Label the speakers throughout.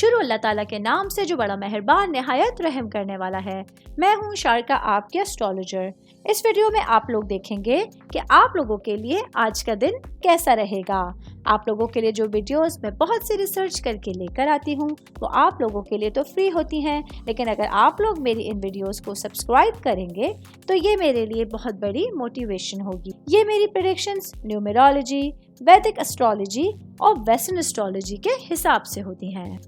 Speaker 1: शुरू अल्लाह ताला के नाम से जो बड़ा मेहरबान निहायत रहम करने वाला है। मैं हूँ शारका, आपके एस्ट्रोलॉजर। इस वीडियो में आप लोग देखेंगे कि आप लोगों के लिए आज का दिन कैसा रहेगा। आप लोगों के लिए जो वीडियोस मैं बहुत सी रिसर्च करके लेकर आती हूँ वो आप लोगों के लिए तो फ्री होती हैं, लेकिन अगर आप लोग मेरी इन वीडियोस को सब्सक्राइब करेंगे तो ये मेरे लिए बहुत बड़ी मोटिवेशन होगी। ये मेरी प्रेडिक्शंस न्यूमेरोलॉजी, वैदिक एस्ट्रोलॉजी और वेस्टर्न एस्ट्रोलॉजी के हिसाब से होती हैं।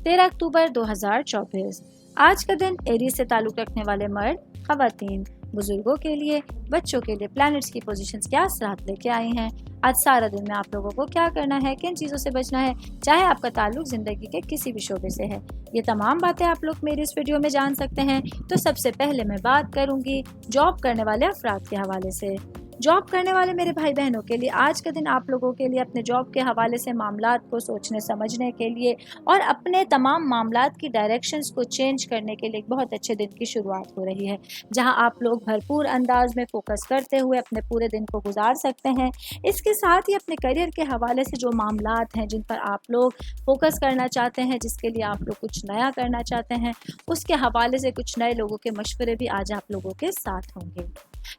Speaker 1: 13 अक्टूबर 2024 आज का दिन एरीज से ताल्लुक रखने वाले मर्द, खवातीन, बुजुर्गों के लिए, बच्चों के लिए प्लैनेट्स की पोजीशंस क्या असरात लेके आई हैं। आज सारा दिन में आप लोगों को क्या करना है, किन चीज़ों से बचना है, चाहे आपका ताल्लुक ज़िंदगी के किसी भी शोबे से है, ये तमाम बातें आप लोग मेरी इस वीडियो में जान सकते हैं। तो सबसे पहले मैं बात करूंगी जॉब करने वाले अफराद के हवाले से। जॉब करने वाले मेरे भाई बहनों के लिए आज का दिन आप लोगों के लिए अपने जॉब के हवाले से मामलात को सोचने समझने के लिए और अपने तमाम मामलात की डायरेक्शंस को चेंज करने के लिए एक बहुत अच्छे दिन की शुरुआत हो रही है, जहां आप लोग भरपूर अंदाज में फोकस करते हुए अपने पूरे दिन को गुजार सकते हैं। इसके साथ ही अपने करियर के हवाले से जो मामलात हैं जिन पर आप लोग फोकस करना चाहते हैं, जिसके लिए आप लोग कुछ नया करना चाहते हैं, उसके हवाले से कुछ नए लोगों के मशवरे भी आज आप लोगों के साथ होंगे।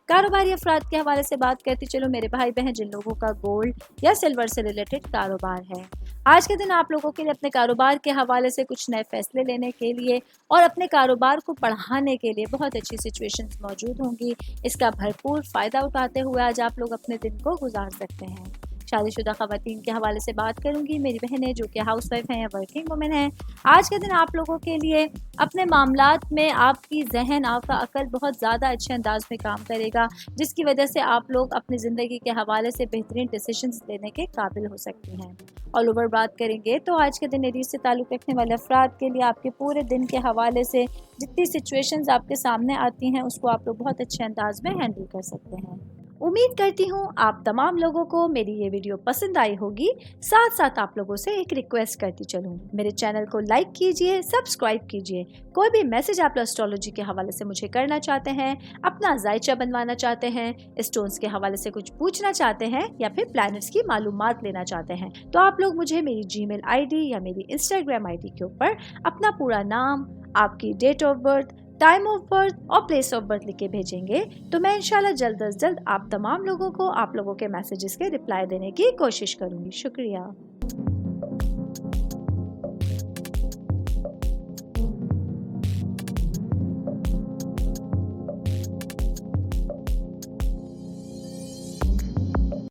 Speaker 1: कारोबारी अफराद के हवाले से बात करती चलो मेरे भाई बहन जिन लोगों का गोल्ड या सिल्वर से रिलेटेड कारोबार है, आज के दिन आप लोगों के लिए अपने कारोबार के हवाले से कुछ नए फैसले लेने के लिए और अपने कारोबार को बढ़ाने के लिए बहुत अच्छी सिचुएशंस मौजूद होंगी। इसका भरपूर फ़ायदा उठाते हुए आज आप लोग अपने दिन को गुजार सकते हैं। शादीशुदा खवातीन के हवाले से बात करूंगी, मेरी बहनें जो कि हाउसवाइफ हैं या वर्किंग वुमेन हैं, आज के दिन आप लोगों के लिए अपने मामलात में आपकी जहन, आपका अकल बहुत ज़्यादा अच्छे अंदाज में काम करेगा, जिसकी वजह से आप लोग अपनी ज़िंदगी के हवाले से बेहतरीन डिसीजंस लेने के काबिल हो सकती हैं। ऑल ओवर बात करेंगे तो आज के दिन एरीज से ताल्लुक़ रखने वाले अफराद के लिए आपके पूरे दिन के हवाले से जितनी सिचुएशंस आपके सामने आती हैं उसको आप लोग बहुत अच्छे अंदाज में हैंडल कर सकते हैं। उम्मीद करती हूँ आप तमाम लोगों को मेरी ये वीडियो पसंद आई होगी। साथ साथ आप लोगों से एक रिक्वेस्ट करती चलूँ, मेरे चैनल को लाइक कीजिए, सब्सक्राइब कीजिए। कोई भी मैसेज आप एस्ट्रोलॉजी के हवाले से मुझे करना चाहते हैं, अपना जायचा बनवाना चाहते हैं, स्टोन्स के हवाले से कुछ पूछना चाहते हैं या फिर प्लैनेट्स की मालूमात लेना चाहते हैं, तो आप लोग मुझे मेरी जीमेल आईडी या मेरी इंस्टाग्राम आईडी के ऊपर अपना पूरा नाम, आपकी date of birth, time of birth और प्लेस ऑफ बर्थ लिख के भेजेंगे तो मैं इंशाल्लाह जल्द अज जल्द आप तमाम लोगों को आप लोगों के मैसेजेस के रिप्लाई देने की कोशिश करूंगी। शुक्रिया।